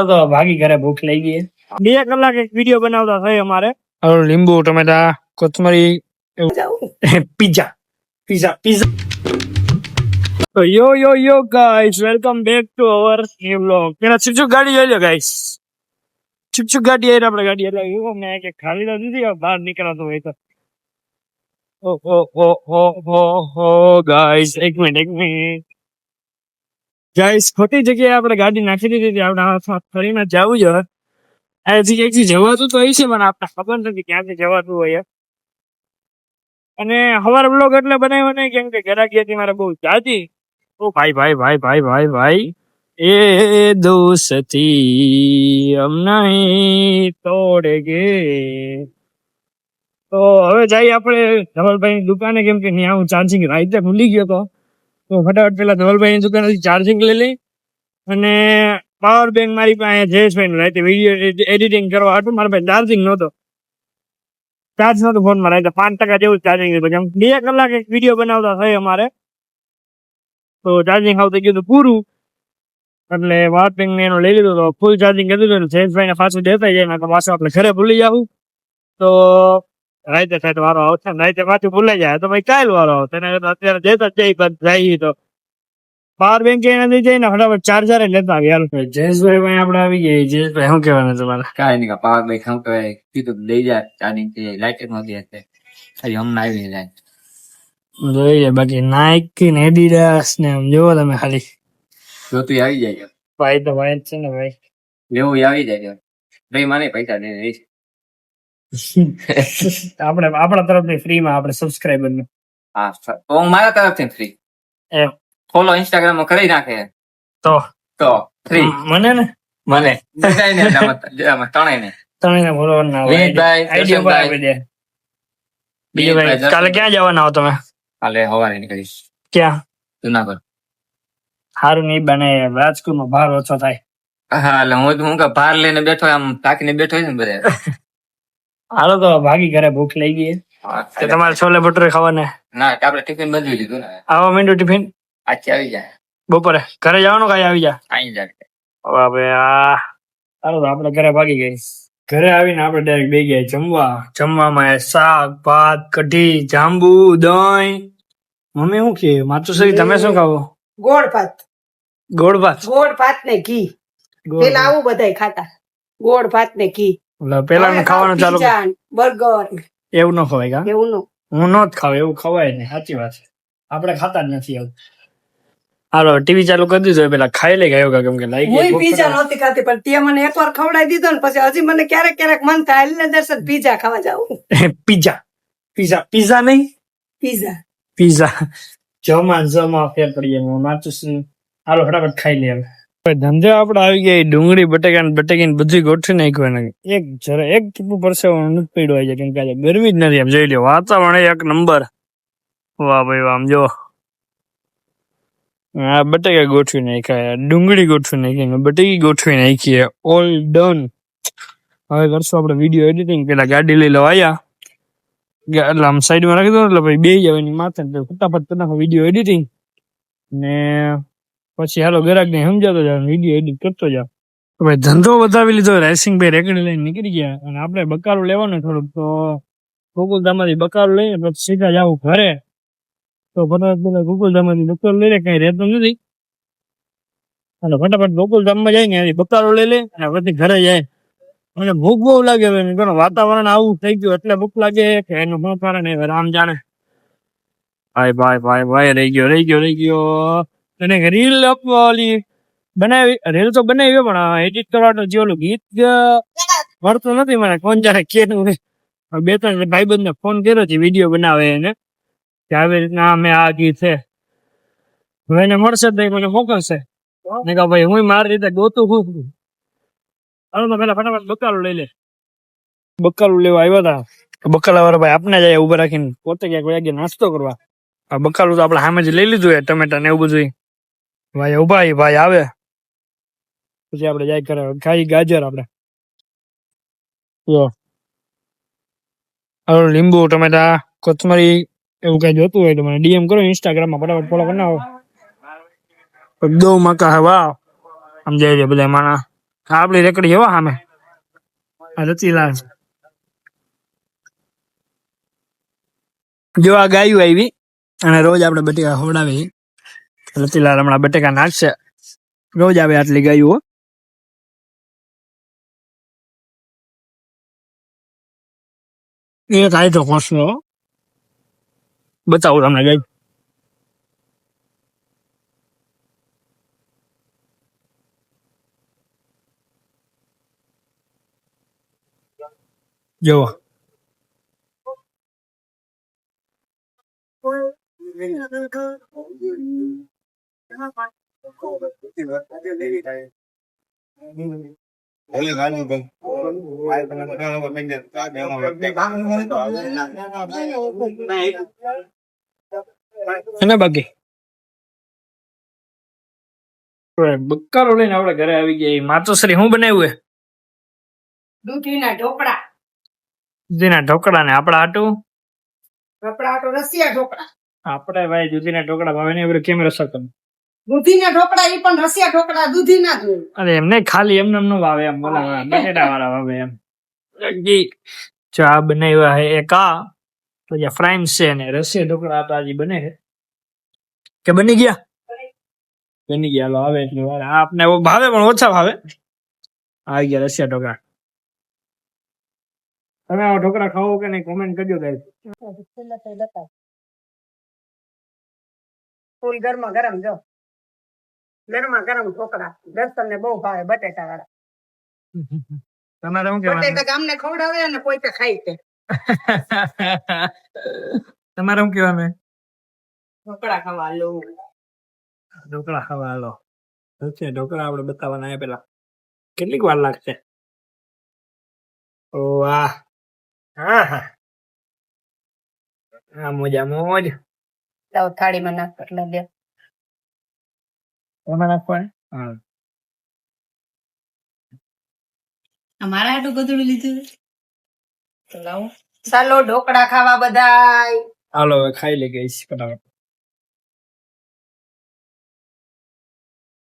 તો ભાગી ઘરે ભૂખ લઈ ગઈ 2 કલાક એક વિડીયો બનાવતા થાય અમારે લીંબુ ટમેટા કોથમરી પીઝા પીઝા પીઝા યો યો યો guys welcome back to our new vlog પેલા ચુચુ ગાડી જોઈ લો ગાઈસ ચુચુ ગાડી આવી આપણે ગાડી એટલે એવું મેં કે ખાલી તો દીધી બહાર નીકળાતો હોય તો ઓ ગાઈસ એક મિનિટ ગાઈસ ખોટી જગ્યાએ આપણે ગાડી નાખી દીધી આપણે હાથમાં ફરીને જવું જોઈએ અહીંથી જવાતું તો હોય છે પણ આપણે ખબર નથી ક્યાંથી જવાતું હોય અને હવાર બ્લોગ એટલે બનાવ્યો નહીં કેમ કે ગરાકી હતી મારે બહુ જાજી ઓ ભાઈ એ દોસ્તી હમ નહીં તોડેગે તો હવે જઈએ આપણે ધવલભાઈની દુકાને કેમ કે ત્યાં હું ચાર્જિંગ રાતે ભૂલી ગયો તો ફટાફટ પેલા ધવલભાઈની દુકાનેથી ચાર્જિંગ લઈ લઈ અને પાવર બેંક મારી પાસે જયેશભાઈ રાતે વિડીયો એડિટિંગ કરવા હતું મારા પાસે ચાર્જિંગ નહોતો ચાર્જ નહોતું ફોનમાં રાતે 5% જેવું ચાર્જિંગ હતું પછી 2 કલાક એક વિડીયો બનાવતા થાય અમારે તો ચાર્જિંગ આવતું ગયું પૂરું એટલે પાવર બેંક ને એનો લઈ લીધો તો ફૂલ ચાર્જિંગ કરી દીધું જયેશભાઈને પાછું દેતા જાય ને પાછું આપણે ઘરે ભૂલી જાવું તો રાતે થાય તો વારો આવશે ને રાતે પાછું ભૂલાઈ જાય તો ભાઈ કાલ વારો આવશે અત્યારે દેતા જ જાય તો પાવર બેંક નથી જાય ને ફટાફટ ચાર્જર લેતા આવી હાલ જયેશભાઈ ભાઈ આપણે આવી ગયા જયેશભાઈ શું કહેવાનું તમારે કાંઈ નહીં પાવર બેંક શું કહેવાય કીધું લઈ જાય ચાર્જિંગ થઈ જાય લાઈટ નથી હશે ખાલી હમણાં આવી જાય જોઈએ બાકી નાઇકી ને એડિડાસ ને આમ જોવો તમે ખાલી જોતું આવી જાય ભાઈ તો ભાઈ જ છે ને ભાઈ લેવું આવી જાય ભાઈ મને પૈસા દે દઈશ આપણે આપણા તરફથી ફ્રી માં આપણે સબસ્ક્રાઇબર ને હા તો હું મારા તરફથી ફ્રી એમ ફોલો ઇન્સ્ટાગ્રામ માં કરી નાખે તો ફ્રી મને બધાને ત્રણેયને ફોલો ના વિનીતભાઈ આઈડિયા પર આપી દે બીજો ભાઈ કાલે ક્યાં જવાના હો તમે કાલે સવારે નીકળીશ ક્યાં જુનાગઢ સારું નહીં બને રાજકોટમાં ભાર ઓછો થાય હા એટલે હું કે ભાર લઈને બેઠો આમ તાકીને બેઠો ને બધા હાલો તો ભાગી ઘરે ભૂખ લઈ ગઈ તમારે છોલે ભટુરે ખાવાને ના આપડે ટિફિન બધું લીધું ને આવો મીંડું ટિફિન આજે આવી જાય બપોરે ઘરે જવાનું કઈ આવી જાય આવી જાય હવે હાલો તો આપણે ઘરે ભાગી ગઈ ઘરે આવીને આપણે ડાયરેક્ટ બે ગયા જમવામાં શાક ભાત કઢી જાંબુ દહીં મમ્મી શું કે માતુશ્રી તમે શું ખાવો ગોળ ભાત ને ઘી પેલા આવું બધાય ખાતા ગોળ ભાત ને ઘી પેલા ખાવાનું ચાલુ બર્ગર એવું ન ખવાય કા એવું હું ન જ ખાવ એવું ખવાય ને સાચી વાત છે આપણે ખાતા જ નથી એવું હાલો ટીવી ચાલુ કરી દીધું પેલા ખાઈ લઈ ગયો કેમ કે લાઈ હું પીઝા નહોતી ખાતી પણ તે મને એકવાર ખવડાવી દીધો ને પછી હજી મને ક્યારેક મન થાય એટલે દર્શન પીઝા ખાવા જાવું પીઝા નહીં પીઝા જમા ફેર પડી જાય માચું હાલો ફટાફટ ખાઈ લે હવે ધંધે આપડે આવી ગયા ડુંગળી બટેકા બધું ગોઠવી નાખ્યું એક ટીપું પરસેવો નથી પડ્યો છે કેમ કે ગરમી જ નથી આમ જોઈ લો વાતાવરણ એક નંબર વાહ ભાઈ આમ જો આ બટેકા ગોઠવી નાખ્યા ડુંગળી ગોઠવી નાખી બટેકી ગોઠવી નાખીએ ઓલ ડન હવે કરશું આપણે વિડીયો એડિટિંગ પેલા ગાડી લઈ લો આયા એટલે આમ સાઈડમાં રાખી દો એટલે ભાઈ બે જવાની માથે ફટાફટ કરી નાખો વિડીયો એડિટિંગ ને પછી હાલો ગરાક ને સમજાતો જાવ વિડીયો એડિટ કરતો જાવ ભાઈ ધંધો વધાવી લીધો રાઇસિંગ ભાઈ રેકડી લઈને નીકળી ગયા અને આપણે બકાલું લેવાનું થોડુંક તો ગોકુલધામમાંથી બકાલું લઈને પછી સીધા જાવ ઘરે તો ફટાફટ પેલા ગોકુલધામમાંથી બકાલું લઈ લે કઈ રહેતો નથી અને ફટાફટ ગોકુલધામમાં જાય ને બકાલું લઈ લે અને પછી ઘરે જાય અને ભૂખ બહુ લાગે વાતાવરણ આવું થઈ ગયું એટલે ભૂખ લાગે કે એનું શું કારણ રામ જાણે ભાઈ રહી ગયો અને રીલ ઓલી બનાવી રીલ તો બનાવી પણ એડિટ કરવાનું જે ઓલું ગીત મળતું નથી મને કોણ જાણે કેનું બે ત્રણ ભાઈબંધ ને ફોન કર્યો છે વિડીયો બનાવે એને કે આવી રીતના અમે આ ગીત છે હવે એને મળશે તો મને મોકલશે ને કહો ભાઈ હું મારી રીતે ગોતું હું હાલો તો પેલા ફટાફટ બકાલું લઈ લે બકાલું લેવા આવ્યા હતા બકાલા વાળા ભાઈ આપને જાય ઉભા રાખીને પોતે ક્યાંક વાગે નાસ્તો કરવા આ બકાલું તો આપણે સામે જ લઈ લીધું ટમેટા ને એવું બધું ભાઈ ઉભા ભાઈ આવે પછી આપડે જાય કરે ખાઈ ગાજર આપડે લીંબુ ટમેટા કોથમરી એવું કઈ જોતું હોય તો મને ડીએમ કરો ઇન્સ્ટાગ્રામ માં ફટાફટ ફોલો કરી નાખો દો મકા હે વાહ આમ જાય છે બધા માણા આપડી રેકડી એવા સામે આ રચીલા જો આ ગાયું આવી અને રોજ આપણે બટેકા ખવડાવી રચીલાલ હમણાં બટેકા નાખશે રોજ આવે આટલી ગાયું હો એક આય તો કોસનો બતાવું તમને ગાય જો અને બાકી બક્કારો લઈને આપણે ઘરે આવી ગયા માતોશ્રી શું બનાવ્યું હે દૂધીના ઢોકળા દૂધીના ઢોકળા ને આપણા હાટું આપણા આટો રસિયા ઢોકળા આપણે ભાઈ દૂધીના ઢોકળા ભાવે ને કેમ રસા તમે દૂધીના ઢોકળા એ પણ રસિયા ઢોકળા દૂધીના જ હોય. અરે એમને ખાલી એમને એમ નો ભાવે એમ બોલા બટેટા વાળા ભાવે એમ ચા બનાવ્યા હે એક આ તો જે ફ્રાઈમ્સ છે ને રસિયા ઢોકળા તો આજે બને છે કે બની ગયા હાલો આવે એટલે વાર આપને ભાવે પણ ઓછા ભાવે આવી ગયા રસિયા ઢોકળા તમે આવા ઢોકળા ખાઓ કે નહીં કોમેન્ટ કરજો ગાઈસ ફૂલ ગરમા ગરમ જો ગરમા ગરમ ઢોકળા દર્શન ને બહુ ભાવે બટેટા વાળા તમારે શું કહેવાનું બટેટા ગામને ખવડાવે અને પોતે ખાઈ તે તમારે શું કહેવાનું ઢોકળા ખાવા લો ઢોકળા ખાવા હાલો ઢોકળા આપણે બતાવવાના આવ્યા પેલા કેટલીક વાર લાગશે ઓ વાહ હા હા હા મોજા મોજ લાવ થાળીમાં નાખ એટલે લે એમાં નાખવાનું હા અમારા હાટું ગધુડું લીધું લાવો ચાલો ઢોકળા ખાવા બધાય હાલો હવે ખાઈ લે ગઈશ ફટાફટ